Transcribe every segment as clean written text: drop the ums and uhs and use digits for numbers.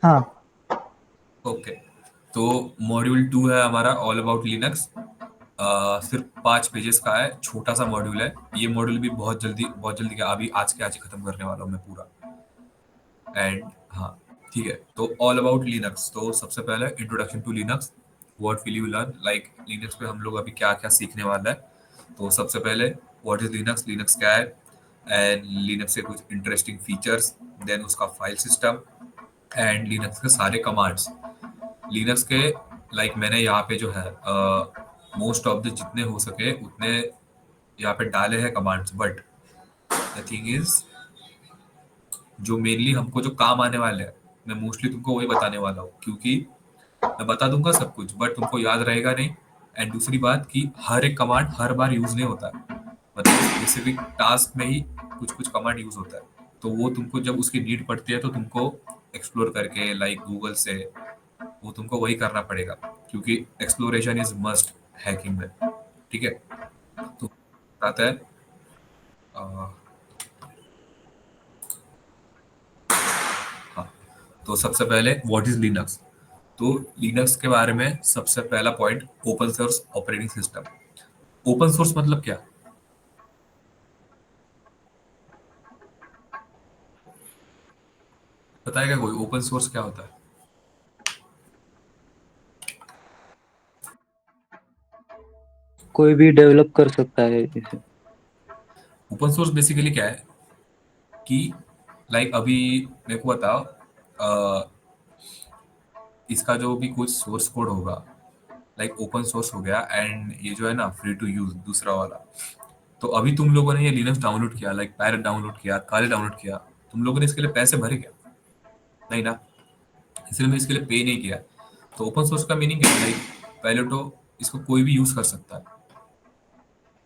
हाँ। ओके, तो मॉड्यूल 2 है हमारा ऑल अबाउट लिनक्स। सिर्फ 5 पेजेस का है, छोटा सा मॉड्यूल है। ये मॉड्यूल भी बहुत जल्दी क्या, अभी आज के आज ही खत्म करने वाला हूँ मैं पूरा। एंड हाँ, ठीक है, तो ऑल अबाउट लिनक्स, तो सबसे पहले introduction to Linux, what will you learn, like Linux पे हम लोग अभी क्या क्या सीखने वाला है। तो सबसे पहले व्हाट इज लिनक्स, लिनक्स क्या है, एंड लिनक्स के कुछ इंटरेस्टिंग फीचर्स, देन उसका फाइल सिस्टम, एंड लिनक्स के सारे कमांड्स। लिनक्स के लाइक मैंने यहाँ पे जो है मोस्ट ऑफ द जितने हो सके उतने यहाँ पे डाले हैं commands, but the thing is जो मेनली हमको जो काम आने वाले हैं, मैं मोस्टली तुमको वही बताने वाला हूँ, क्योंकि मैं बता दूंगा सब कुछ बट तुमको याद रहेगा नहीं। एंड दूसरी बात कि हर एक कमांड हर बार यूज नहीं होता है, मतलब स्पेसिफिक टास्क में ही कुछ कुछ कमांड यूज होता है। तो वो तुमको जब उसकी नीड पड़ती है तो तुमको एक्सप्लोर करके लाइक गूगल से वो तुमको वही करना पड़ेगा, क्योंकि एक्सप्लोरेशन इज मस्ट हैकिंग में। ठीक है, तो आता है अ, हाँ, तो सबसे पहले व्हाट इज लिनक्स। तो लिनक्स के बारे में सबसे पहला point, open source operating system. Open source मतलब क्या, बताएगा कोई ओपन सोर्स क्या होता है। कोई भी डेवलप कर सकता है इसे। ओपन सोर्स बेसिकली क्या है कि लाइक अभी मेरे को बताओ, इसका जो भी कुछ सोर्स कोड होगा लाइक ओपन सोर्स हो गया, एंड ये जो है ना फ्री टू यूज दूसरा वाला। तो अभी तुम लोगों ने ये लिनक्स डाउनलोड किया, लाइक पैरेट डाउनलोड किया, काले डाउनलोड किया, तुम लोगों ने इसके लिए पैसे भरे क्या, नहीं ना, इसलिए मैं इसके लिए पे नहीं किया। तो ओपन सोर्स का मीनिंग क्या है, लाइक पहले तो इसको कोई भी यूज कर सकता है,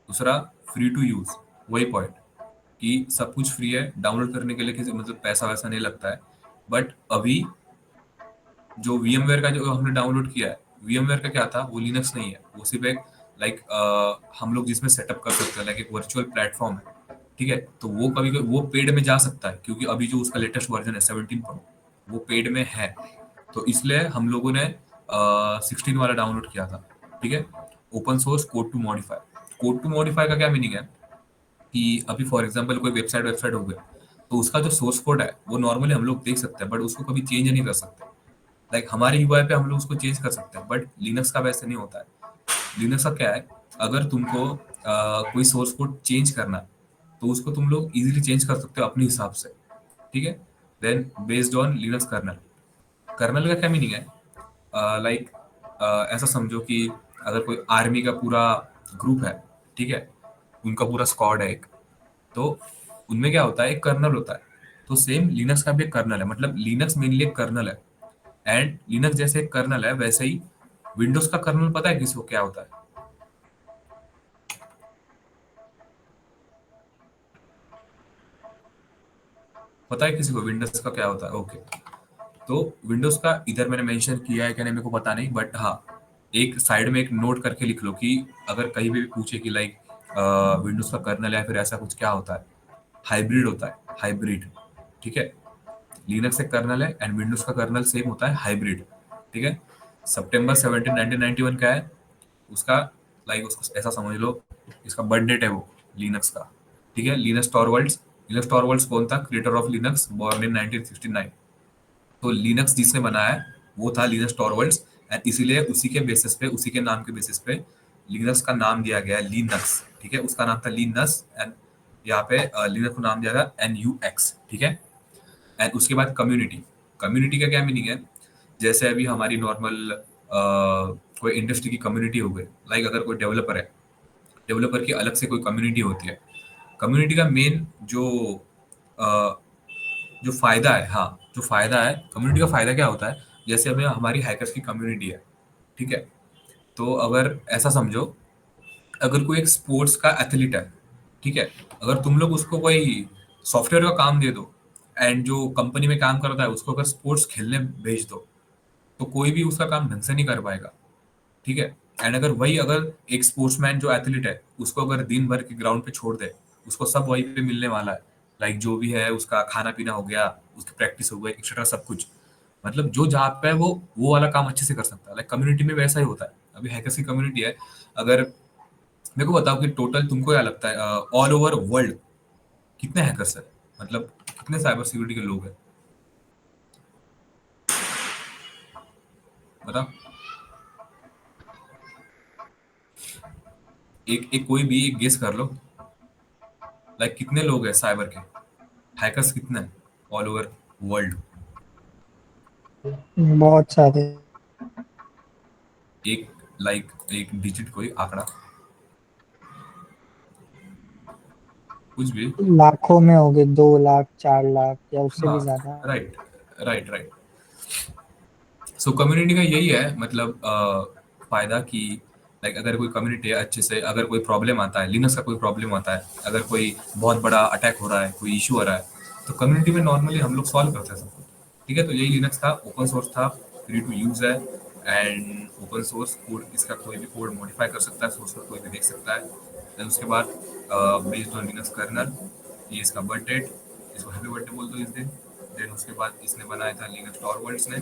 दूसरा फ्री टू यूज, वही पॉइंट कि सब कुछ फ्री है डाउनलोड करने के लिए, किसी मतलब पैसा वैसा नहीं लगता है। बट अभी जो VMware का जो हमने डाउनलोड किया है, VMware का क्या था, वो लिनक्स नहीं है, वो सिर्फ एक लाइक हम लोग जिसमें सेटअप कर सकते हैं, लाइक एक वर्चुअल प्लेटफॉर्म है। ठीक है, तो वो कभी कभी वो पेड में जा सकता है, क्योंकि अभी जो उसका लेटेस्ट वर्जन है 17 प्रो, वो पेड में है। तो इसलिए हम लोगों ने 16 वाला डाउनलोड किया था। ठीक है, open source code to modify. Code to modify का क्या मीनिंग है कि अभी फॉर एग्जांपल कोई वेबसाइट वेबसाइट हो गया, तो उसका जो सोर्स कोड है वो नॉर्मली हम लोग देख सकते हैं, बट उसको कभी चेंज नहीं कर सकते। लाइक हमारे यूआई पे हम लोग उसको चेंज कर सकते हैं, बट लिनक्स का वैसे नहीं होता है। लिनक्स का क्या है, अगर तुमको कोई सोर्स कोड चेंज करना है तो उसको तुम लोग इजीली चेंज कर सकते हो अपने हिसाब से। ठीक है, then based on Linux kernel. Kernel का क्या मीनिंग है, लाइक ऐसा समझो कि अगर कोई आर्मी का पूरा ग्रुप है, ठीक है, उनका पूरा स्क्वाड है एक, तो उनमें क्या होता है, एक कर्नल होता है। तो सेम लिनक्स का भी एक कर्नल है, मतलब लिनक्स मेनली एक कर्नल है। एंड लिनक्स जैसे एक कर्नल है वैसे ही विंडोज का कर्नल पता है किसी को क्या होता है, पता है किसी को विंडोज का क्या होता है। ओके, तो विंडोज का इधर मैंने मेंशन किया है क्या नहीं मेरे को पता नहीं, बट हाँ, एक साइड में एक नोट करके लिख लो कि अगर कहीं भी पूछे कि लाइक विंडोज का कर्नल या फिर ऐसा कुछ क्या होता है, हाइब्रिड होता है, हाइब्रिड। ठीक है, लिनक्स एक कर्नल है एंड विंडोज का कर्नल सेम होता है, हाइब्रिड। ठीक है, सितंबर 17 1991 का है उसका, लाइक उसको ऐसा समझ लो, इसका बर्थ डेट है वो लिनक्स का। ठीक है, लिनक्स टॉरवल्ड्स कौन था, creator of Linux, born in 1969। तो लिनक्स जिसने बनाया है वो था लिनक्स टॉरवल्ड्स, एंड इसीलिए उसी के बेसिस पे, उसी के नाम के बेसिस पे लिनक्स का नाम दिया गया है लिनक्स। ठीक है, उसका नाम था लिनक्स, एंड यहाँ पे लिनक्स को नाम दिया था NUX। ठीक है, एंड उसके बाद कम्युनिटी। कम्युनिटी का क्या मीनिंग है, जैसे अभी हमारी नॉर्मल कोई इंडस्ट्री की कम्युनिटी हो गई, लाइक अगर कोई डेवलपर है, डेवलपर की अलग से कोई कम्युनिटी होती है। कम्युनिटी का मेन अ, जो फायदा है, हाँ, जो फायदा है कम्युनिटी का, फायदा क्या होता है, जैसे हमें हमारी हैकर्स की कम्युनिटी है। ठीक है, तो अगर ऐसा समझो, अगर कोई एक स्पोर्ट्स का एथलीट है, ठीक है, अगर तुम लोग उसको कोई सॉफ्टवेयर का काम दे दो, एंड जो कंपनी में काम करता है उसको अगर स्पोर्ट्स खेलने भेज दो, तो कोई भी उसका काम ढंग से नहीं कर पाएगा। ठीक है, एंड अगर वही अगर एक स्पोर्ट्समैन जो एथलीट है उसको अगर दिन भर के ग्राउंड पे छोड़ दे, उसको सब वहीं पे मिलने वाला है, लाइक जो भी है उसका खाना पीना हो गया, उसकी प्रैक्टिस हो गई, एक्सेट्रा सब कुछ। मतलब जो जहाँ पे है वो वाला काम अच्छे से कर सकता है। लाइक कम्युनिटी में वैसा ही होता है। अभी हैकर्स की कम्युनिटी है, अगर मेरे को बताओ कि टोटल तुमको क्या लगता है ऑल ओवर वर्ल्ड कितने हैकर्स है, मतलब कितने साइबर सिक्योरिटी के लोग हैं, बताओ। एक एक कोई भी एक गेस कर लो, लाइक कितने लोग हैं साइबर के, हैकर्स कितने हैं ऑल ओवर वर्ल्ड। बहुत सारे। एक लाइक एक डिजिट कोई आंकड़ा, कुछ भी। लाखों में हो गए, 2 लाख 4 लाख या उससे हाँ, भी ज्यादा। Right, right, right. सो कम्युनिटी का यही है, मतलब फायदा कि लाइक अगर कोई कम्युनिटी है अच्छे से, अगर कोई प्रॉब्लम आता है, लिनक्स का कोई प्रॉब्लम आता है, अगर कोई बहुत बड़ा अटैक हो रहा है, कोई इशू हो रहा है, तो कम्युनिटी में नॉर्मली हम लोग सॉल्व करते हैं सब कुछ। ठीक है, तो यही लिनक्स था, ओपन सोर्स था, फ्री टू यूज है, एंड ओपन सोर्स कोड, इसका कोई भी कोड मॉडिफाई कर सकता है, सोर्स कोड कोई भी देख सकता है। देन उसके बाद बेस्ड ऑन लिनक्स कर्नल, ये इसका बर्थ डेट, इसको हैप्पी बर्थडे बोल दो इस दिन। देन उसके बाद इसने बनाया था लिनक्स टॉरवर्ल्ड्स ने,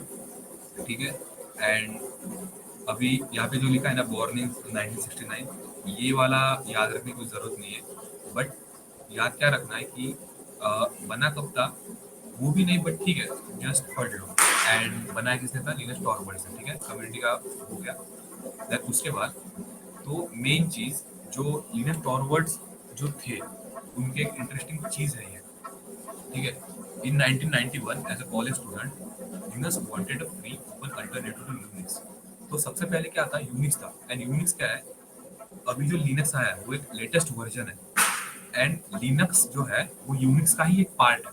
ठीक है। एंड अभी यहाँ पे जो लिखा है ना, बॉर्न इन 1969, ये वाला याद रखने की कोई जरूरत नहीं है, बट याद क्या रखना है कि बना कब था वो भी नहीं, बट ठीक है, जस्ट पढ़ लो। एंड बनाया किसने था, लिनक्स टॉरवर्ल्ड से, ठीक है, कम्युनिटी का हो गया। देन उसके बाद तो मेन चीज, जो लिनक्स टॉरवर्ड्स जो थे, उनकी एक इंटरेस्टिंग चीज है ये, ठीक है। In 1991 as a college student, Linux wanted a free open alternative to Unix. तो सबसे पहले क्या था, यूनिक्स था। एंड यूनिक्स क्या है, अभी जो लिनक्स आया है वो एक लेटेस्ट वर्जन है, एंड लिनक्स जो है वो यूनिक्स का ही एक पार्ट है,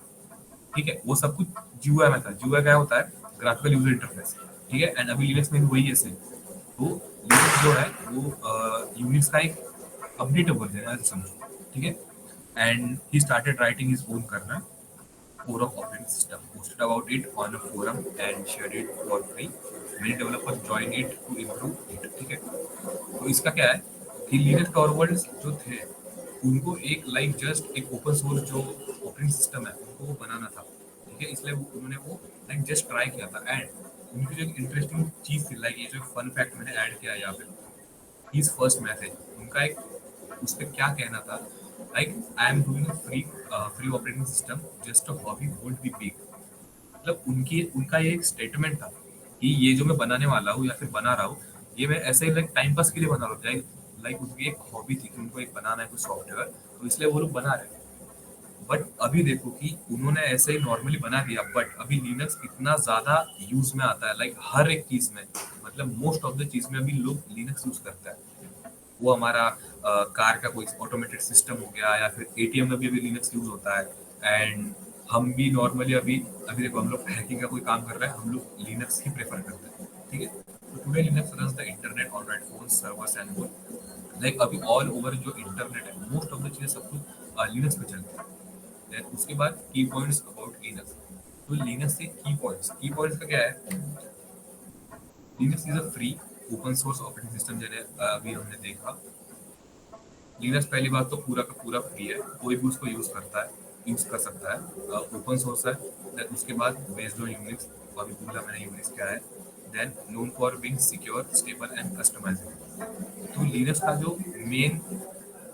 ठीक है। वो सब कुछ जीयूआई में था। जीयूआई क्या होता है, ग्राफिकल यूजर इंटरफेस, ठीक है। एंड अभी लिनक्स में भी वही है सेम। तो लिनक्स जो है वो यूनिक्स का एक अपडेट वर्जन है, ऐसे समझो, ठीक है। And he started writing his own kernel core of operating system, posted about it on a forum and shared it for free. Many developers joined it to improve it. ठीक है, तो इसका क्या है कि लिनक्स टॉरवर्ल्ड्स जो थे, उनको एक लाइक जस्ट एक ओपन सोर्स जो ऑपरेटिंग सिस्टम है उनको वो बनाना था, ठीक है। इसलिए उन्होंने वो लाइक जस्ट ट्राई किया था। एंड उनकी जो इंटरेस्टिंग चीज थी, लाइक ये जो फन फैक्ट मैंने ऐड किया है यहाँ पे, हिज फर्स्ट मैसेज, उनका एक उस पर क्या कहना था, like I am doing free free operating system just a hobby won't be big. मतलब उनकी उनका ये एक स्टेटमेंट था कि ये जो मैं बनाने वाला हूँ या फिर बना रहा हूँ, ये मैं ऐसे ही लाइक टाइम पास के लिए बना रहा हूँ, लाइक उनकी एक हॉबी थी कि उनको एक बनाना है कुछ सॉफ्टवेयर, तो इसलिए वो लोग बना रहे हैं। बट अभी देखो कि उन्होंने ऐसे ही नॉर्मली बना दिया, बट अभी लिनक्स इतना ज्यादा यूज में आता है, लाइक हर एक चीज में, मतलब मोस्ट ऑफ द चीज में अभी लोग लिनक्स यूज करते हैं। वो हमारा कार का कोई ऑटोमेटेड सिस्टम हो गया, या फिर एटीएम में भी अभी लिनक्स यूज होता है। एंड हम भी नॉर्मली अभी अभी देखो, हम लोग हैकिंग का कोई काम कर रहे हैं, हम लोग लिनक्स ही प्रेफर करते हैं, ठीक है। तो today Linux runs the internet on right phone servers and more. Like अभी ऑल ओवर जो इंटरनेट है, मोस्ट ऑफ द चीजें सब कुछ लिनक्स पे चलती है। Then उसके बाद की पॉइंट्स अबाउट लिनक्स। तो लिनक्स के की पॉइंट्स का क्या है, Linux is a free open source operating system, जैसे अभी हमने देखा। लिनक्स पहली बात तो पूरा का पूरा फ्री है, कोई भी उसको यूज करता है, यूज कर सकता है, ओपन सोर्स है। देन उसके बाद बेस्ड ऑन यूनिक्स, अभी बोला मैंने यूनिक्स क्या है। Then known for being secure stable and customisable. तो लिनक्स का जो मेन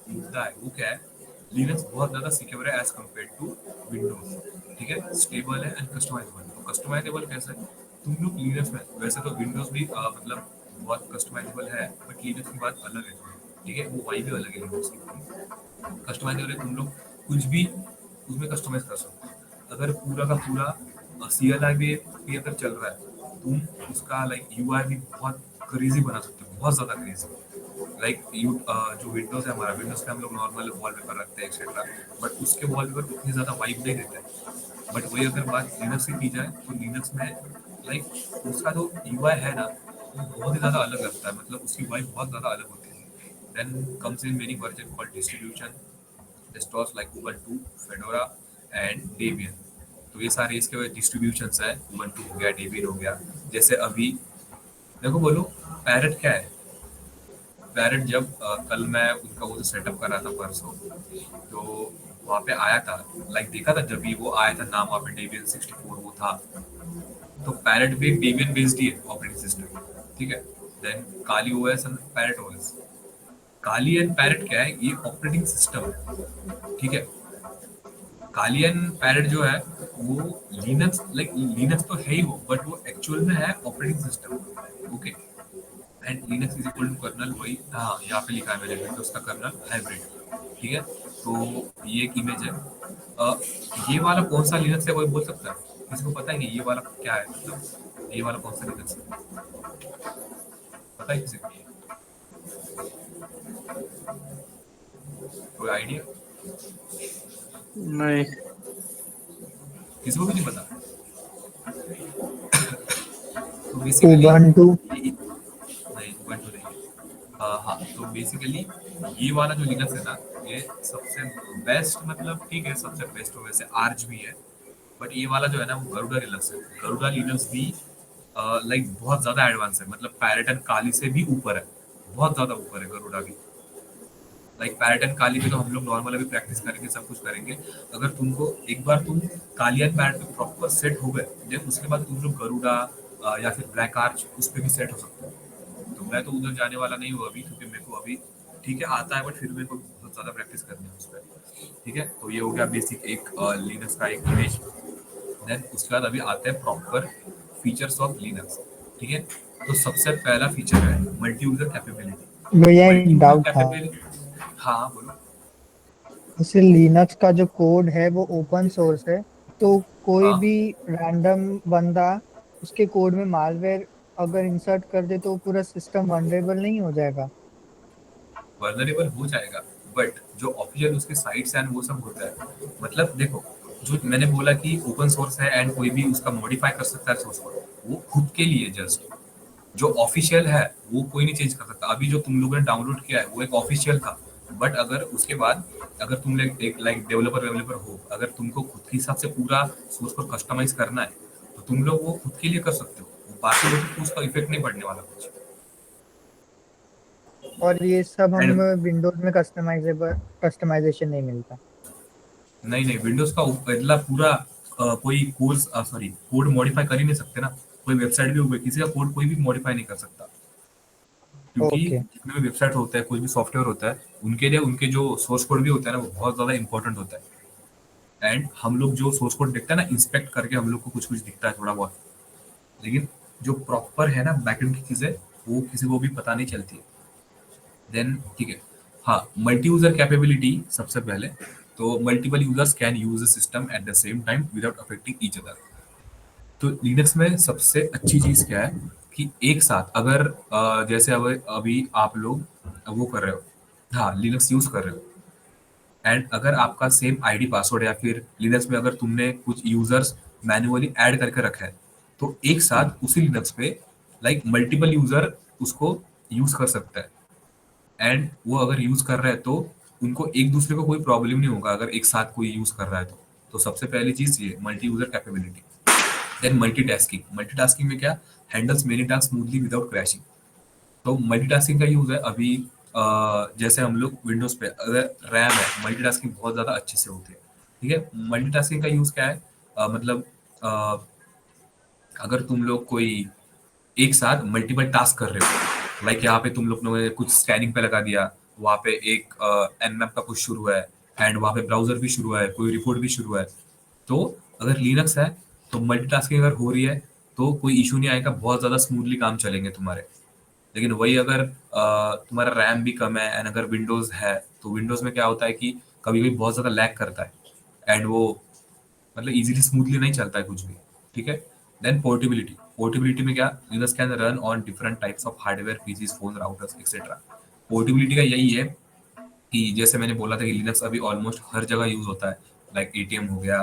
मुद्दा है वो क्या है, लिनक्स बहुत ज़्यादा सिक्योर है एज कम्पेयर टू विंडोज, ठीक है। स्टेबल है एंड कस्टमाइजेबल। तो कस्टमाइजेबल कैसे है, तुम लोग लिनक्स में, वैसे तो विंडोज भी मतलब बहुत कस्टमाइजेबल है, बट लिनक्स की बात अलग है, ठीक है, वो वाई भी अलग है लिनक्स की। कस्टमाइजेबल है, तुम लोग कुछ भी उसमें कस्टमाइज कर सकते हो। अगर पूरा का पूरा सी एल आई भी अगर चल रहा है, तुम उसका लाइक यू आई भी बहुत क्रेजी बना सकते हो, बहुत ज़्यादा क्रेजी। लाइक यू जो विंडोज है हमारा, विंडोज पे हम लोग नॉर्मल वॉलपेपर रखते हैं एक्सेट्रा, बट उसके वॉलपेपर उतनी ज़्यादा वाइब नहीं देते हैं। बट वही अगर बात लिनक्स की जाए, तो लिनक्स में लाइक उसका जो यूआई है ना, वो बहुत ही ज़्यादा अलग लगता है, मतलब उसकी वाइब बहुत ज़्यादा अलग होती है। Then comes in many version called distribution, desktops like Ubuntu, Fedora and Debian. तो ये सारे इसके डिस्ट्रीब्यूशंस है, उबंटू हो गया, डेबियन हो गया। जैसे अभी देखो, बोलो पैरेट क्या है। पैरेट जब कल मैं उनका वो सेटअप कर रहा था परसों, तो वहाँ पे आया था, लाइक देखा था जब भी वो आया था नाम, वहाँ पे डेबियन 64 वो था। तो पैरेट भी एक डेबियन बेस्ड ही है ऑपरेटिंग सिस्टम, ठीक है। Then Kali OS and Parrot OS. Kali and Parrot क्या है, ये ऑपरेटिंग सिस्टम है, ठीक है। काली एंड पैरेट जो है वो लिनक्स, लाइक लिनक्स तो है ही वो, बट वो एक्चुअल में है operating system, okay. And Linux is equal to kernel, वही हाँ यहाँ पे लिखा है मेरे विंडोज का कर्नल हाइब्रिड, ठीक है। तो ये एक इमेज है। ये वाला कौन सा लिनक्स है कोई बोल सकता है? किसी को पता है कि ये वाला क्या है, मतलब ये वाला कौन सा लिनक्स है, पता है किसी को? कोई आइडिया? नहीं। किसी को भी नहीं पता? तो बेसिकली उबंटू। नहीं, उबंटू नहीं है। हाँ, तो बेसिकली ये वाला जो लिनक्स है ना, ये सबसे बेस्ट, मतलब ठीक है सबसे बेस्ट हो, वैसे आर्च भी है, बट ये वाला जो है ना वो गरुड़ा लिनक्स है। गरुड़ा लिनक्स भी लाइक बहुत ज्यादा एडवांस है, मतलब पैरेट एंड काली से भी ऊपर है, बहुत ज्यादा ऊपर है गरुड़ा भी। लाइक पैरेट एंड काली पे तो हम लोग नॉर्मल अभी प्रैक्टिस करेंगे, सब कुछ करेंगे। अगर तुमको एक बार तुम काली एंड पैरेट पे प्रॉपर सेट हो गए, देन उसके बाद तुम लोग गरुड़ा या फिर ब्लैक आर्च उस पर भी सेट हो सकते हो। तो मैं तो उधर जाने वाला नहीं हूँ अभी, क्योंकि मेरे को अभी ठीक है आता है, बट फिर मेरे को बहुत ज़्यादा प्रैक्टिस करनी है उस पर, ठीक है। तो ये हो गया बेसिक एक लिनक्स का एक इमेज। देन उसके बाद अभी आते हैं प्रॉपर फीचर्स ऑफ लिनक्स, ठीक है। तो सबसे पहला फीचर है मल्टी यूजर कैपेबिलिटी। भैया मल्टी एक यूजर डाउट था। कैपेबिलिटी, हाँ बोलो। जैसे लिनक्स का जो कोड है वो ओपन सोर्स है, तो कोई हाँ, भी रैंडम बंदा उसके कोड में मालवेयर अगर इंसर्ट कर दे तो वो पूरा सिस्टम वनरेबल नहीं हो जाएगा? वल्नरेबल हो जाएगा, बट जो ऑफिशियल उसके साइट्स एंड वो सब होता है, मतलब देखो, जो मैंने बोला कि ओपन सोर्स है एंड कोई भी उसका मॉडिफाई कर सकता है सोर्स कोड, वो खुद के लिए जस्ट। जो ऑफिशियल है वो कोई नहीं चेंज कर सकता। अभी जो तुम लोगों ने डाउनलोड किया है वो एक ऑफिशियल था, बट अगर उसके बाद अगर तुम एक लाइक डेवलपर डेवलपर हो, अगर तुमको खुद के हिसाब से पूरा सोर्स कोड कस्टमाइज करना है, तो तुम लोग वो खुद के लिए कर सकते हो, बाकी लोगों को उसका इफेक्ट नहीं पड़ने वाला कुछ। और ये सब हम एंड विंडोज में कस्टमाइजेशन नहीं मिलता? नहीं नहीं, विंडोज का मतलब पूरा कोई कोर्स सॉरी कोड मॉडिफाई कर ही नहीं सकते ना। कोई वेबसाइट भी हो, किसी का कोड कोई भी मॉडिफाई नहीं कर सकता, क्योंकि ओके। जितने भी वेबसाइट होता है, कोई भी सॉफ्टवेयर होता है, उनके लिए उनके जो सोर्स कोड भी होता है ना वो बहुत ज्यादा इंपॉर्टेंट होता है। एंड हम लोग जो सोर्स कोड देखते हैं ना, इंस्पेक्ट करके हम लोग को कुछ कुछ दिखता है थोड़ा बहुत, लेकिन जो प्रॉपर है ना बैकएंड की चीजें, वो किसी को भी पता नहीं चलती है। देन ठीक है, हाँ, मल्टी यूजर कैपेबिलिटी सबसे पहले। तो multiple users can use the system at the same time without affecting each other. तो लिनक्स में सबसे अच्छी चीज क्या है कि एक साथ अगर जैसे अब अभी आप लोग वो कर रहे हो, हाँ लिनक्स यूज कर रहे हो, एंड अगर आपका सेम आईडी पासवर्ड या फिर लिनक्स में अगर तुमने कुछ यूजर्स मैन्युअली ऐड करके रखा है, तो एक साथ उसी लिनक्स पे लाइक मल्टीपल यूजर उसको यूज कर सकता है। एंड वो अगर यूज कर रहा है तो उनको एक दूसरे को कोई प्रॉब्लम नहीं होगा अगर एक साथ कोई यूज कर रहा है तो सबसे पहली चीज ये multi user capability. Then multitasking. Multitasking में क्या, handles many task smoothly without crashing. तो मल्टीटास्किंग का यूज है अभी जैसे हम लोग विंडोज पे अगर रैम है, मल्टीटास्किंग बहुत ज्यादा अच्छे से होती है, ठीक है। मल्टीटास्किंग का यूज क्या है, मतलब अ, अगर तुम लोग कोई एक साथ मल्टीपल टास्क कर रहे हो, लाइक यहाँ पे तुम लोग ने कुछ स्कैनिंग पे लगा दिया, वहाँ पे एक एनमैप का कुछ शुरू है, एंड वहाँ पे ब्राउजर भी शुरू है, कोई रिपोर्ट भी शुरू है, तो अगर लिनक्स है तो मल्टीटास्किंग अगर हो रही है तो कोई इशू नहीं आएगा, बहुत ज्यादा स्मूथली काम चलेंगे तुम्हारे। लेकिन वही अगर तुम्हारा रैम भी कम है एंड अगर विंडोज है, तो विंडोज में क्या होता है कि कभी कभी बहुत ज्यादा लैग करता है, एंड वो मतलब इजीली स्मूथली नहीं चलता है कुछ भी, ठीक है। Then portability. पोर्टेबिलिटी में क्या, Linux can run on different types of hardware, PCs, phone, routers etcetera. Portability का यही है कि जैसे मैंने बोला था कि लिनक्स अभी ऑलमोस्ट हर जगह यूज होता है, लाइक एटीएम हो गया,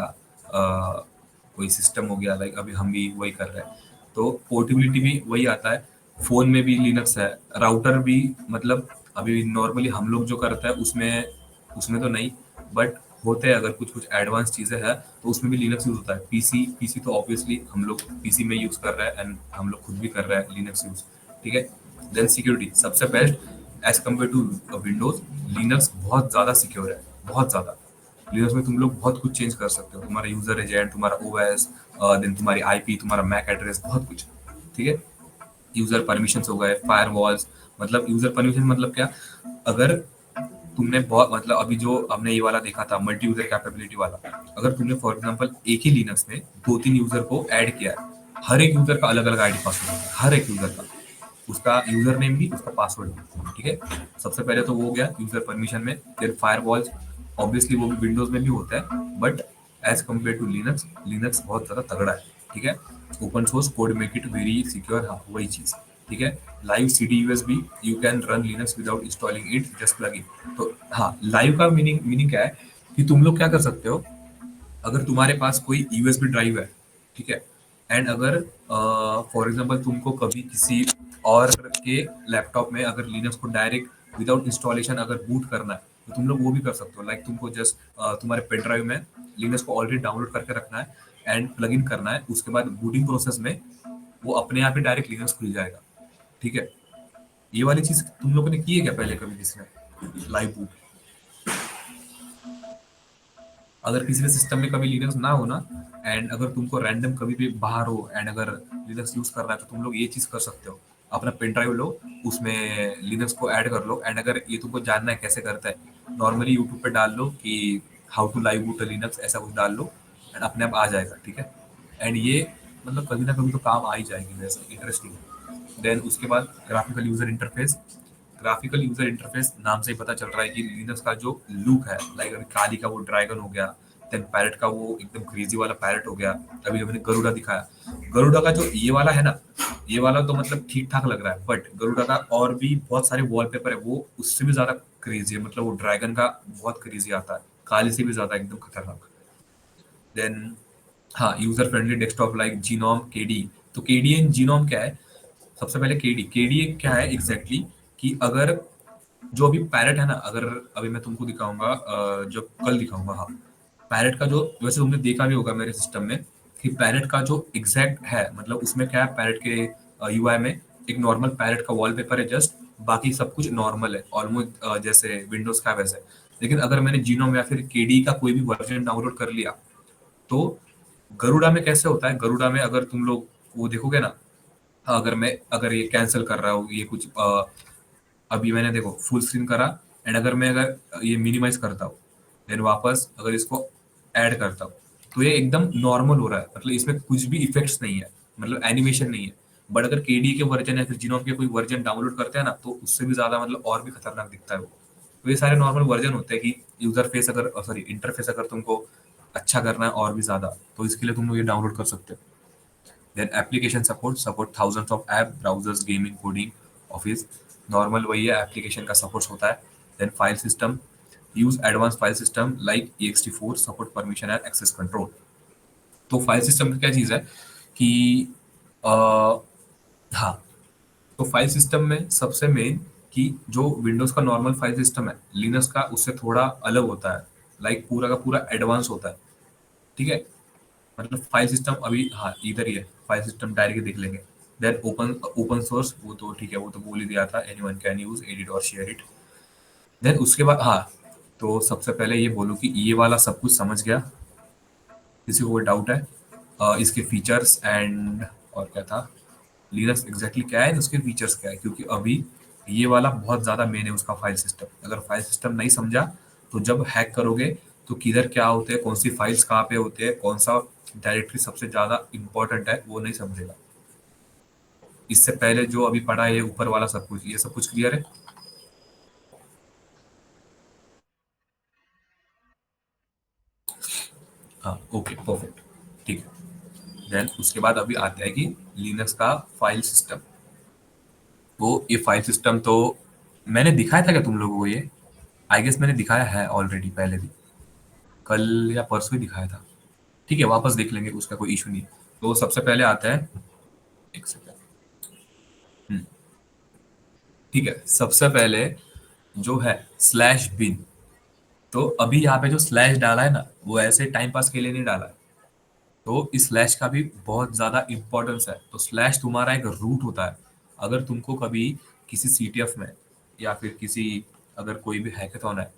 कोई सिस्टम हो गया, लाइक अभी हम भी वही कर रहे हैं, तो पोर्टेबिलिटी भी वही आता है। फोन में भी लिनक्स है, राउटर भी, मतलब अभी नॉर्मली हम लोग जो करते हैं उसमें उसमें तो नहीं, बट होते हैं अगर कुछ कुछ एडवांस चीजें हैं तो उसमें भी लिनक्स यूज होता है। पीसी पीसी तो ऑब्वियसली हम लोग पीसी में यूज कर रहे हैं एंड हम लोग खुद भी कर रहे हैं लिनक्स यूज, ठीक है। देन सिक्योरिटी सबसे best as compare to Windows, Linux बहुत ज्यादा सिक्योर है, बहुत ज्यादा। लिनक्स में तुम लोग बहुत कुछ चेंज कर सकते हो, तुम्हारा यूजर एजेंट, तुम्हारा ओएस, देन तुम्हारी आईपी, तुम्हारा मैक एड्रेस, बहुत कुछ। ठीक है, यूजर परमिशंस हो गए, फायरवॉल्स। मतलब यूजर परमिशन मतलब क्या, अगर तुमने बहुत मतलब अभी जो हमने ये वाला देखा था मल्टी यूजर कैपेबिलिटी वाला, अगर तुमने फॉर एग्जांपल एक ही लिनक्स में 2-3 यूजर को ऐड किया है, हर एक यूजर का अलग अलग आईडी पासवर्ड होता है, हर एक यूजर का, उसका यूजर नेम भी, उसका पासवर्ड भी। ठीक है, सबसे पहले तो वो हो गया यूजर परमिशन में। फिर फायरवॉल्स, ऑब्वियसली वो भी विंडोज में भी होता है, but as compare to Linux, Linux बहुत ज्यादा तगड़ा है। ठीक है, open source code make it very secure, हाँ वही चीज। ठीक है, live CD USB, you can run Linux without installing it, just plug in. तो हाँ, लाइव का मीनिंग मीनिंग क्या है कि तुम लोग क्या कर सकते हो, अगर तुम्हारे पास कोई यूएसबी ड्राइव है, ठीक है, एंड अगर फॉर एग्जांपल तुमको कभी किसी और के लैपटॉप में अगर लिनक्स को डायरेक्ट विदाउट इंस्टॉलेशन अगर बूट करना है, तो तुम लोग वो भी कर सकते हो। लाइक तुमको जस्ट तुम्हारे पेन ड्राइव में लिनक्स को ऑलरेडी डाउनलोड करके रखना है एंड प्लग इन करना है, उसके बाद बूटिंग प्रोसेस में वो अपने आप ही डायरेक्ट लिनक्स खुल जाएगा। ठीक है, ये वाली चीज तुम लोगों ने की है क्या पहले कभी किसी ने, लाइव बूट? अगर किसी के सिस्टम में कभी लिनक्स ना हो ना, एंड अगर तुमको रैंडम कभी भी बाहर हो एंड अगर लिनक्स यूज करना है, तो तुम लोग ये चीज कर सकते हो, अपना पेन ड्राइव लो, उसमें लिनक्स को ऐड कर लो, एंड अगर ये तुमको जानना है कैसे करता है, नॉर्मली यूट्यूब पे डाल लो कि how to live boot Linux, ऐसा कुछ डाल लो एंड अपने आप आ जाएगा। ठीक है, एंड ये मतलब कभी ना कभी तो काम आ ही जाएगी, वैसे इंटरेस्टिंग है। देन उसके बाद graphical user interface. Graphical user interface नाम से ही पता चल रहा है कि लिनक्स का जो लुक है, लाइक अभी काली का वो ड्रैगन हो गया, देन पैरेट का वो एकदम क्रेजी वाला पैरेट हो गया, अभी हमने गरुड़ा दिखाया। गरुड़ा का जो ये वाला है ना, ये वाला तो मतलब ठीक ठाक लग रहा है, बट गरुड़ा का और भी बहुत सारे वॉलपेपर है, वो उससे भी ज्यादा क्रेजी है, मतलब वो ड्रैगन का बहुत क्रेजी आता है, काली से भी ज्यादा एकदम खतरनाक। देन हाँ, user friendly desktop like genome KD. तो केडी एंड जीनोम क्या है, सबसे पहले केडी, केडी क्या है एग्जैक्टली कि अगर जो अभी पैरेट है ना, अगर अभी मैं तुमको दिखाऊंगा, जब कल दिखाऊंगा, हाँ, पैरेट का जो, वैसे तुमने देखा भी होगा मेरे सिस्टम में कि पैरेट का जो एग्जैक्ट है, मतलब उसमें क्या है, पैरेट के यूआई में एक नॉर्मल पैरेट का वॉलपेपर है जस्ट, बाकी सब कुछ नॉर्मल है ऑलमोस्ट जैसे विंडोज का वैसे। लेकिन अगर मैंने जीनोम या फिर केडी का कोई भी वर्जन डाउनलोड कर लिया, तो गरुड़ा में कैसे होता है, गरुड़ा में अगर तुम लोग वो देखोगे ना, अगर मैं अगर ये कैंसिल कर रहा हूँ ये कुछ अभी मैंने देखो फुल स्क्रीन करा, एंड अगर मैं अगर ये मिनिमाइज करता हूँ, देन वापस अगर इसको ऐड करता हूँ, तो ये एकदम नॉर्मल हो रहा है, मतलब इसमें कुछ भी इफेक्ट्स नहीं है, मतलब एनिमेशन नहीं है। बट अगर केडी के वर्जन या फिर जीनोम के कोई वर्जन डाउनलोड करते हैं ना, तो उससे भी ज्यादा मतलब और भी खतरनाक दिखता है वो। तो ये सारे नॉर्मल वर्जन होते हैं कि यूजर फेस अगर सॉरी इंटरफेस अगर तुमको अच्छा करना है और भी ज्यादा, तो इसके लिए तुम लोग ये डाउनलोड कर सकते हो। Then application support, support thousands of app, browsers, gaming, coding, office, normal वही है, एप्लीकेशन का सपोर्ट होता है। Then file system, use advance file system like ext4, support permission and access control. तो फाइल सिस्टम क्या चीज है कि अ, हाँ, तो फाइल सिस्टम में सबसे मेन कि जो विंडोज का नॉर्मल फाइल सिस्टम है, लिनक्स का उससे थोड़ा अलग होता है, लाइक पूरा का पूरा एडवांस होता है। ठीक है, मतलब फाइल सिस्टम अभी हाँ इधर ही है, फाइल सिस्टम डायरेक्ट देख लेंगे। देन ओपन ओपन सोर्स, वो तो ठीक है, वो तो बोल ही दिया था, एनीवन कैन यूज, एडिट और शेयर इट। देन उसके बाद हाँ, तो सबसे पहले ये बोलूँ कि ये वाला सब कुछ समझ गया, किसी को कोई डाउट है इसके फीचर्स एंड और क्या था, लिनक्स एग्जैक्टली क्या है, उसके फीचर्स क्या है, क्योंकि अभी ये वाला बहुत ज्यादा मेन है उसका फाइल सिस्टम। अगर फाइल सिस्टम नहीं समझा, तो जब हैक करोगे तो किधर क्या होते हैं, कौन सी फाइल्स कहाँ पे होते हैं, कौन सा डायरेक्टरी सबसे ज्यादा इंपॉर्टेंट है, वो नहीं समझेगा। इससे पहले जो अभी पढ़ा है ये ऊपर वाला सब कुछ, ये सब कुछ क्लियर है? हाँ ओके परफेक्ट, ठीक है। देन उसके बाद अभी आता है कि लिनक्स का फाइल सिस्टम। वो ये फाइल सिस्टम तो मैंने दिखाया था क्या तुम लोगों को ये? आई गेस मैंने दिखाया है ऑलरेडी पहले भी, कल या परसों ही दिखाया था। ठीक है, वापस देख लेंगे, उसका कोई इशू नहीं। तो सबसे पहले आता है, एक सेकेंड, ठीक है, सबसे पहले जो है स्लैश बिन। तो अभी यहाँ पे जो स्लैश डाला है ना, वो ऐसे टाइम पास के लिए नहीं डाला है, तो इस स्लैश का भी बहुत ज्यादा इंपॉर्टेंस है। तो स्लैश तुम्हारा एक रूट होता है। अगर तुमको कभी किसी सीटीएफ में या फिर किसी, अगर कोई भी हैकेथॉन है,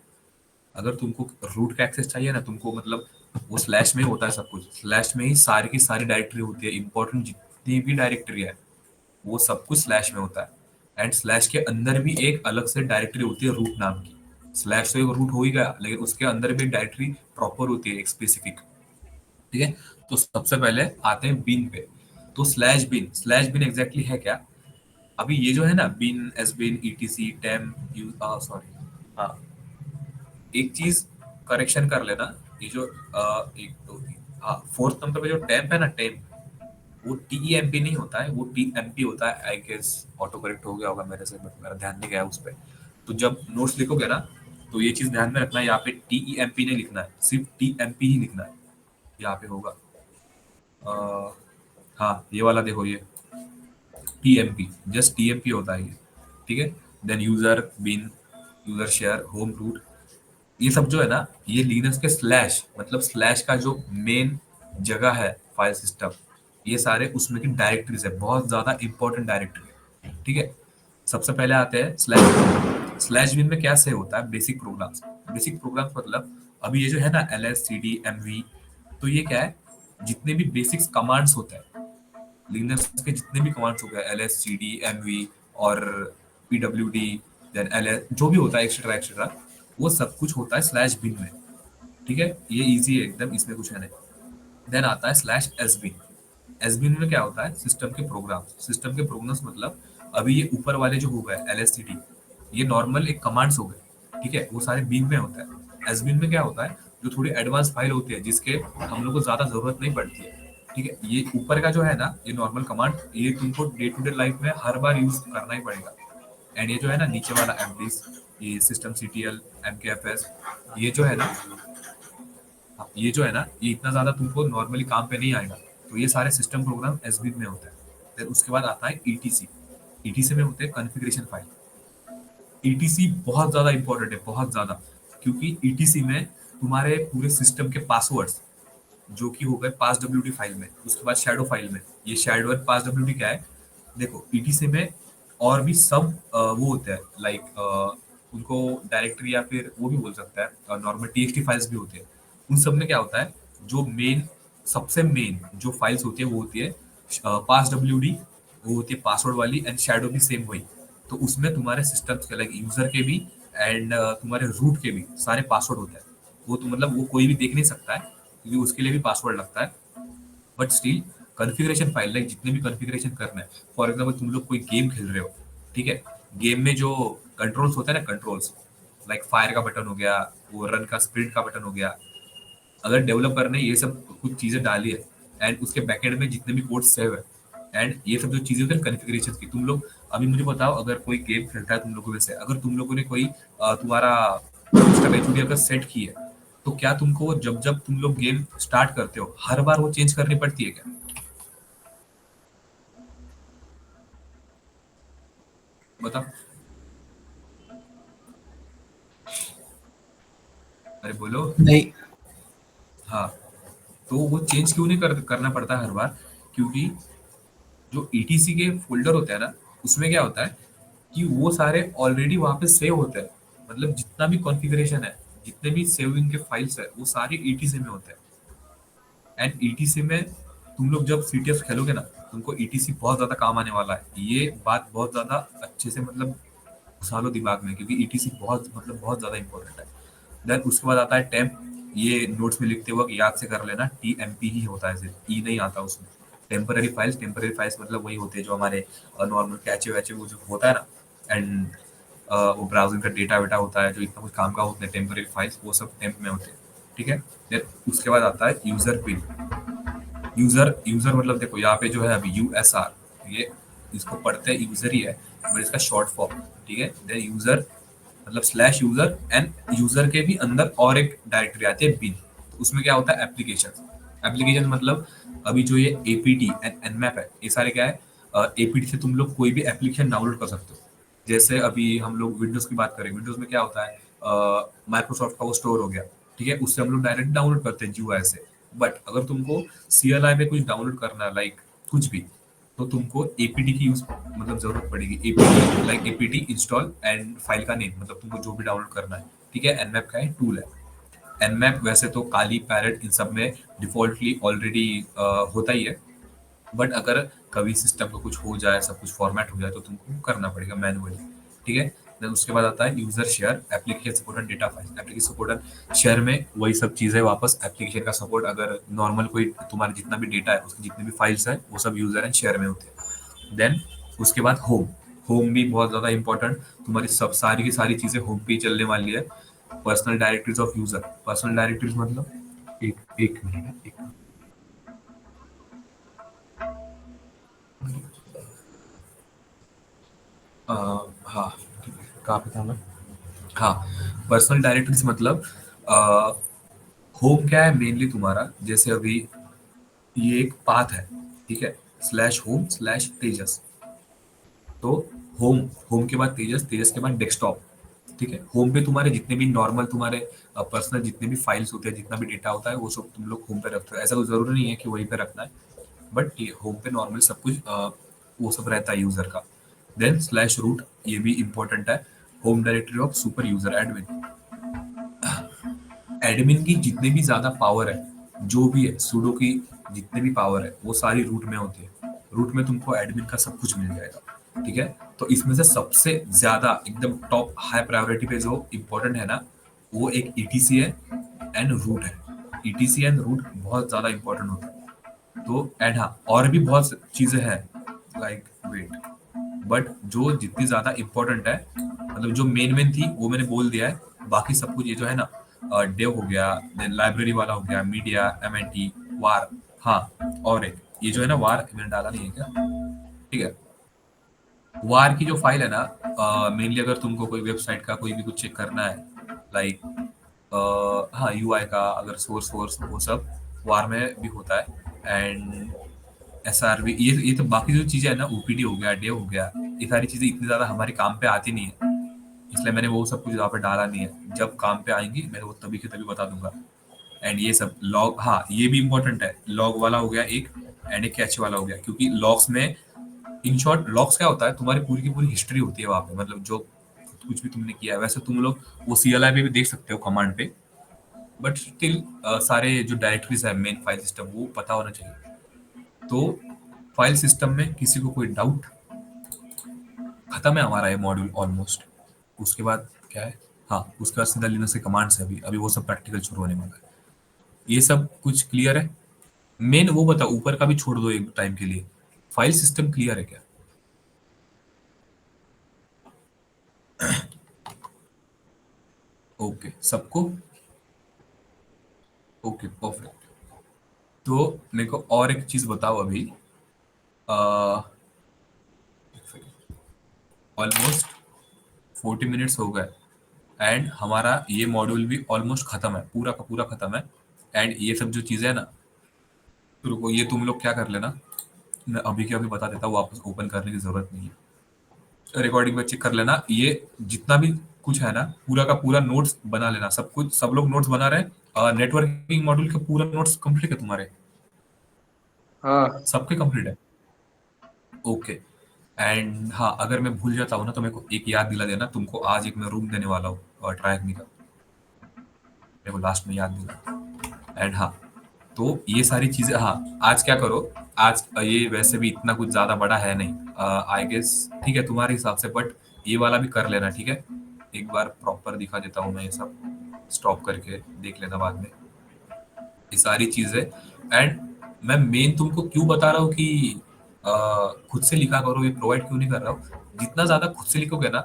अगर तुमको रूट का एक्सेस चाहिए ना, तुमको मतलब वो स्लैश में ही होता है सब कुछ, स्लैश में ही सारी की सारी डायरेक्टरी होती है, इंपॉर्टेंट जितनी भी डायरेक्टरी है वो सब कुछ स्लैश में होता है। एंड स्लैश के अंदर भी एक अलग से डायरेक्टरी होती है रूट नाम की। स्लैश तो एक रूट हो ही गया, लेकिन उसके अंदर भी डायरेक्टरी प्रॉपर होती है, एक स्पेसिफिक। ठीक है। तो सबसे पहले आते हैं बिन पे। तो स्लैश बिन एग्जैक्टली है क्या? अभी ये जो है ना, bin, s bin, etc, temp, u, sorry, हाँ, एक चीज करेक्शन कर लेना। ये जो एक दो तीन, हाँ, फोर्थ नंबर पे जो टेम्प है ना, टेम्प, वो टीईएमपी नहीं होता है, वो टीएमपी होता है। आई गेस ऑटो करेक्ट हो गया होगा मेरे से, बट मेरा ध्यान नहीं गया उस पर। तो जब नोट्स लिखोगे ना, तो ये चीज ध्यान में रखना है, यहाँ पे टीईएमपी नहीं लिखना है, सिर्फ टीएमपी ही लिखना है। यहाँ पे होगा, हाँ, ये वाला देखो, ये टीएमपी, जस्ट टीएमपी होता है ये। ठीक है। देन यूजर बिन, यूजर शेयर, होम रूट, ये सब जो है ना, ये लिनक्स के स्लैश, मतलब स्लैश का जो मेन जगह है फाइल सिस्टम, ये सारे उसमें की डायरेक्टरीज है, बहुत ज्यादा इंपॉर्टेंट डायरेक्टरी है। ठीक है। सबसे पहले आते हैं स्लैश। स्लैश बिन में क्या सेव होता है? Basic programmes. बेसिक प्रोग्राम्स मतलब अभी ये जो है ना, L S C D M V, तो ये क्या है? जितने भी बेसिक्स कमांड्स होते हैं लिनक्स के, जितने भी कमांड्स हो गए, L S C D M V और P W D, then L S, जो भी होता है एक्सेट्रा एक्सेट्रा, वो सब कुछ होता है स्लैश बिन में। ठीक है। ये इजी है एकदम, इसमें कुछ है नहीं। देन आता है स्लैश एस बिन। एस बिन में क्या होता है? सिस्टम के प्रोग्राम्स। सिस्टम के प्रोग्राम्स मतलब अभी ये ऊपर वाले जो हो गए एल एस सी डी, ये नॉर्मल एक कमांड्स हो गए। ठीक है। वो सारे बिन में होता है। एस बिन में क्या होता है? जो थोड़ी एडवांस फाइल होती है, जिसके हम लोग को ज्यादा जरूरत नहीं पड़ती है। ठीक है। ये ऊपर का जो है ना, ये नॉर्मल कमांड, ये तुमको डे टू डे लाइफ में हर बार यूज करना ही पड़ेगा। एंड ये जो है ना, नीचे वाला एमडीस, ये सिस्टम सीटीएल, एमकेएफएस, ये जो है ना, हाँ, ये जो है ना, ये इतना ज्यादा तुमको नॉर्मली काम पे नहीं आएगा। तो ये सारे सिस्टम प्रोग्राम एसबी में होता है। फिर उसके बाद आता है ईटीसी। ईटीसी में होते हैं कॉन्फ़िगरेशन फाइल। ईटीसी बहुत ज्यादा इंपॉर्टेंट है, बहुत ज्यादा, क्योंकि ईटीसी में तुम्हारे पूरे सिस्टम के पासवर्ड्स, जो कि हो गए पास डब्ल्यूडी फाइल में, उसके बाद शैडो फाइल में। ये शैडो और पास डब्ल्यूडी क्या है? देखो, ईटीसी में और भी सब वो होते हैं, लाइक उनको डायरेक्टरी या फिर वो भी बोल सकता है, नॉर्मल टीएक्सटी फाइल्स भी होते हैं। उन सब में क्या होता है? जो मेन, सबसे मेन जो फाइल्स होती है वो होती है पास डब्ल्यूडी, वो होती है पासवर्ड वाली, एंड शैडो भी सेम वही। तो उसमें तुम्हारे सिस्टम के, लाइक यूजर के भी एंड तुम्हारे रूट के भी सारे पासवर्ड होते हैं। वो तो मतलब वो कोई भी देख नहीं सकता है, क्योंकि उसके लिए भी पासवर्ड लगता है। But still configuration file, like जितने भी कॉन्फ़िगरेशन करना है, फॉर एग्जांपल तुम लोग कोई गेम खेल रहे हो, ठीक है, गेम में जो कंट्रोल्स होते हैं ना, कंट्रोल्स, लाइक फायर का बटन हो गया, वो रन का स्प्रिंट का बटन हो गया, अगर डेवलपर ने ये सब कुछ चीजें डाली है, एंड उसके बैकएंड में जितने भी कोड सेव है, एंड ये सब जो चीजें होती है कॉन्फ़िगरेशन की, तुम लोग अभी मुझे बताओ, अगर कोई गेम खेलता है तुम लोगों में से, अगर तुम लोगों ने कोई तुम्हारा सिस्टम एचओडी अगर सेट की है, तो क्या तुमको जब जब तुम लोग गेम स्टार्ट करते हो हर बार वो चेंज करनी पड़ती है क्या? बताओ। अरे बोलो। नहीं। हाँ। तो वो चेंज क्यों नहीं करना पड़ता हर बार? क्योंकि जो ईटीसी के फोल्डर होते हैं ना, उसमें क्या होता है कि वो सारे ऑलरेडी वहां पे सेव होते हैं। मतलब जितना भी कॉन्फ़िगरेशन है, जितने भी सेविंग के फाइल्स है, वो सारे ईटीसी में होते हैं। एंड ईटीसी में तुम लोग जब सीटीएफ खेलोगे ना, तुमको ईटीसी बहुत ज्यादा काम आने वाला है। ये बात बहुत ज्यादा अच्छे से मतलब घुसा लो दिमाग में, क्योंकि ईटीसी बहुत मतलब बहुत ज्यादा इंपॉर्टेंट है। देन उसके बाद आता है टेम्प। ये नोट्स में लिखते वक्त याद से कर लेना, टीएमपी ही होता है, सिर्फ ई नहीं आता उसमें। टेम्पररी फाइल्स मतलब वही होते हैं जो हमारे नॉर्मल कैचे वैचे वो जो होता है ना, एंड वो ब्राउजिंग का डेटा वेटा होता है, जो इतना कुछ काम का होता है, टेम्पररी फाइल्स वो सब टेम्प में होते हैं। ठीक है। देन उसके बाद आता है यूजर पिन। यूजर यूजर मतलब देखो, यहाँ पे जो है अभी यूएसआर, ये इसको पढ़ते हैं यूजर ही है, बट इसका शॉर्ट फॉर्म। ठीक है। देन यूजर मतलब स्लैश यूजर, एंड यूजर के भी अंदर और एक डायरेक्टरी आती है बिन। तो उसमें क्या होता है? एप्लीकेशन। एप्लीकेशन मतलब अभी जो ये एपीटी एंड एनमैप है, ये सारे क्या है? एपीटी से तुम लोग कोई भी एप्लीकेशन डाउनलोड कर सकते हो। जैसे अभी हम लोग विंडोज की बात करें, विंडोज में क्या होता है? माइक्रोसॉफ्ट का वो स्टोर हो गया, ठीक है, उससे हम लोग डायरेक्ट डाउनलोड करते हैं जीयूआई से। बट अगर तुमको सीएलआई में कुछ डाउनलोड करना है, लाइक कुछ भी, तो तुमको एपीटी की यूज मतलब जरूरत पड़ेगी। APT like APT install and file का नेम, मतलब तुमको जो भी डाउनलोड करना है। ठीक है। nmap का एक टूल है। nmap वैसे तो काली, पैरेट इन सब में डिफॉल्टली ऑलरेडी होता ही है, बट अगर कभी सिस्टम को कुछ हो जाए, सब कुछ फॉर्मेट हो जाए, तो तुमको करना पड़ेगा मैनुअली, ठीक है। देन उसके बाद आता है user share, application support and data file. Application support and share में वही सब चीजें वापस, एप्लीकेशन का सपोर्ट, अगर नॉर्मल कोई तुम्हारा जितना भी डेटा है, उसकी जितनी भी फाइल्स है, वो सब यूजर एंड शेयर में होते हैं। देन उसके बाद होम। होम भी बहुत ज्यादा इंपॉर्टेंट, तुम्हारी सब सारी की सारी चीजें होम पे ही चलने वाली है। Personal directories of user. Personal directories मतलब एक एक मिनट, एक हाँ, कहाँ पे था मैं? हाँ, पर्सनल डायरेक्टरीज मतलब होम क्या है मेनली तुम्हारा, जैसे अभी ये एक पाथ है, ठीक है, स्लैश होम स्लैश तेजस। तो होम, होम के बाद तेजस, तेजस के बाद डेस्कटॉप, ठीक है। होम पे तुम्हारे जितने भी नॉर्मल तुम्हारे पर्सनल जितने भी फाइल्स होते हैं, जितना भी डेटा होता है, वो सब तुम लोग होम पे रखते हो। ऐसा तो जरूरी नहीं है कि वहीं पे रखना है, बट ये होम पे नॉर्मल सब कुछ वो सब रहता है यूजर का। देन स्लैश रूट, ये भी इंपॉर्टेंट है। Home directory of super user admin. Admin की जितने भी ज्यादा पावर है, जो भी है सुडो की जितने भी पावर है, वो सारी रूट में होती है। रूट में तुमको एडमिन का सब कुछ मिल जाएगा, ठीक है। तो इसमें से सबसे ज्यादा एकदम टॉप हाई प्रायोरिटी पे जो इम्पोर्टेंट है ना, वो एक ईटीसी है एंड रूट है। ईटीसी एंड रूट बहुत ज्यादा इंपॉर्टेंट होता है। तो एंड हाँ, और भी बहुत चीजें हैं, लाइक वेट, बट जो जितनी ज्यादा इंपॉर्टेंट है, मतलब जो मेन मेन थी वो मैंने बोल दिया है। बाकी सब कुछ ये जो है ना, डेव हो गया, देन लाइब्रेरी वाला हो गया, मीडिया, एमएनटी, वार। हाँ, और एक ये जो है ना, वार मैंने डाला नहीं है क्या? ठीक है। वार की जो फाइल है ना, मेनली अगर तुमको कोई वेबसाइट का कोई भी कुछ चेक करना है, लाइक हाँ यूआई का, अगर सोर्स वोर्स वो सब वार में भी होता है। एंड एसआरबी, ये तो बाकी जो चीजें है ना, ओपीडी हो गया, डेव हो गया, ये सारी चीजें इतनी ज्यादा हमारे काम पे आती नहीं है, इसलिए मैंने वो सब कुछ यहाँ पे डाला नहीं है। जब काम पे आएंगी मैं वो तभी के तभी बता दूंगा। एंड ये सब लॉग, हाँ ये भी इंपॉर्टेंट है, लॉग वाला हो गया एक, एंड एक कैच वाला हो गया, क्योंकि लॉग्स में, इन शॉर्ट लॉग्स क्या होता है, तुम्हारी पूरी की पूरी हिस्ट्री होती है वहां पे, मतलब जो कुछ भी तुमने किया है। वैसे तुम लोग वो सीएलआई पे भी देख सकते हो कमांड पे, बट स्टिल सारे जो डायरेक्टरीज है, मेन फाइल सिस्टम, वो पता होना चाहिए। तो फाइल सिस्टम में किसी को कोई डाउट? खत्म है हमारा ये मॉड्यूल ऑलमोस्ट। उसके बाद क्या है? हाँ, उसके बाद सीधा लिनक्स के कमांड्स है, अभी अभी वो सब प्रैक्टिकल शुरू होने वाला है। ये सब कुछ क्लियर है? मेन वो बताओ, ऊपर का भी छोड़ दो एक टाइम के लिए, फाइल सिस्टम क्लियर है क्या? ओके सबको, ओके परफेक्ट। तो मेरे को और एक चीज बताओ अभी, ऑलमोस्ट 40 मिनट्स हो गए, एंड हमारा ये मॉड्यूल भी ऑलमोस्ट खत्म है, पूरा का पूरा खत्म है। एंड ये सब जो चीजें है ना, तो रुको, ये तुम लोग क्या कर लेना, मैं अभी के अभी बता देता हूँ, वापस ओपन करने की जरूरत नहीं है। रिकॉर्डिंग में चेक कर लेना, ये जितना भी कुछ है ना, पूरा का पूरा नोट्स बना लेना, सब कुछ, सब लोग नोट्स बना रहे हैं। नेटवर्किंग मॉड्यूल का पूरा नोट्स कंप्लीट है तुम्हारे? हाँ। सबके कंप्लीट है? ओके। एंड हाँ, अगर मैं भूल जाता हूँ ना, तो मेरे को एक याद दिला देना, तुमको आज एक मैं रूम देने वाला हूँ और ट्राई का, मेरे को लास्ट में याद दिला। एंड हाँ, तो ये सारी चीजें, हाँ आज क्या करो, आज ये वैसे भी इतना कुछ ज्यादा बड़ा है नहीं, आई गेस, ठीक है तुम्हारे हिसाब से, बट ये वाला भी कर लेना, ठीक है। एक बार प्रॉपर दिखा देता हूँ मैं, ये सब स्टॉप करके देख लेना बाद में, ये सारी चीजें। एंड मैं मेन तुमको क्यों बता रहा हूँ कि खुद से लिखा करो, ये प्रोवाइड क्यों नहीं कर रहा हूँ, जितना ज्यादा खुद से लिखोगे ना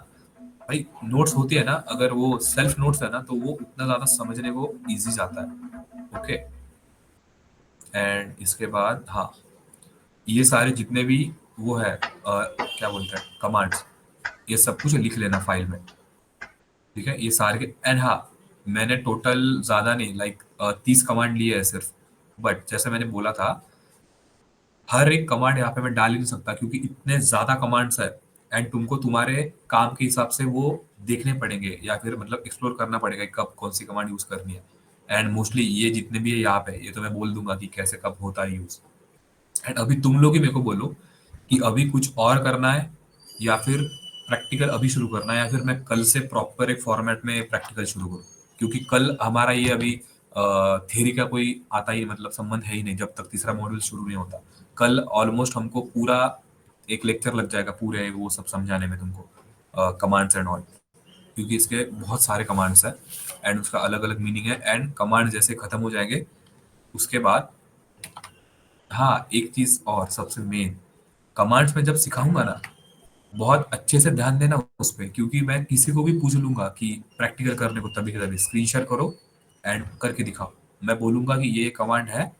भाई, नोट्स होती है ना, अगर वो सेल्फ नोट्स है ना, तो वो उतना ज्यादा समझने को इजी जाता है। ओके। एंड इसके बाद हाँ, ये सारे जितने भी वो है, क्या बोलते हैं, कमांड्स, ये सब कुछ लिख लेना फाइल में, ठीक है, ये सारे के। एंड हाँ, मैंने टोटल ज्यादा नहीं, लाइक 30 कमांड लिए है सिर्फ, बट जैसे मैंने बोला था, हर एक कमांड यहाँ पे मैं डाल ही नहीं सकता, क्योंकि इतने ज्यादा कमांड्स है, एंड तुमको तुम्हारे काम के हिसाब से वो देखने पड़ेंगे, या फिर मतलब एक्सप्लोर करना पड़ेगा कि कब कौन सी कमांड यूज करनी है। एंड मोस्टली ये जितने भी है यहाँ पे, ये तो मैं बोल दूंगा कि कैसे कब होता है यूज। एंड अभी तुम लोग ही मेरे को बोलो कि अभी कुछ और करना है, या फिर प्रैक्टिकल अभी शुरू करना है या फिर मैं कल से प्रॉपर एक फॉर्मेट में प्रैक्टिकल शुरू करूँ, क्योंकि कल हमारा ये अभी थ्योरी का कोई आता ही मतलब संबंध है ही नहीं जब तक तीसरा मॉड्यूल शुरू नहीं होता। कल ऑलमोस्ट हमको पूरा एक लेक्चर लग जाएगा पूरे वो सब समझाने में तुमको, कमांड्स एंड ऑल, क्योंकि इसके बहुत सारे कमांड्स हैं एंड उसका अलग अलग मीनिंग है एंड कमांड जैसे खत्म हो जाएंगे उसके बाद। हाँ, एक चीज और सबसे मेन, कमांड्स में जब सिखाऊंगा ना बहुत अच्छे से ध्यान देना उस पर, क्योंकि मैं किसी को भी पूछ लूंगा कि प्रैक्टिकल करने को तभी के तभी स्क्रीन शेयर करो एंड करके दिखाओ। मैं बोलूंगा कि ये कमांड है,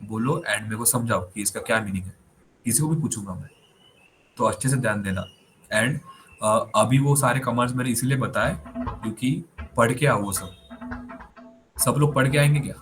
बोलो एंड मेरे को समझाओ कि इसका क्या मीनिंग है, किसी को भी पूछूंगा मैं। तो अच्छे से ध्यान देना। एंड अभी वो सारे कमांड्स मैंने इसीलिए बताए क्योंकि पढ़ के आओ, वो सब सब लोग पढ़ के आएंगे क्या?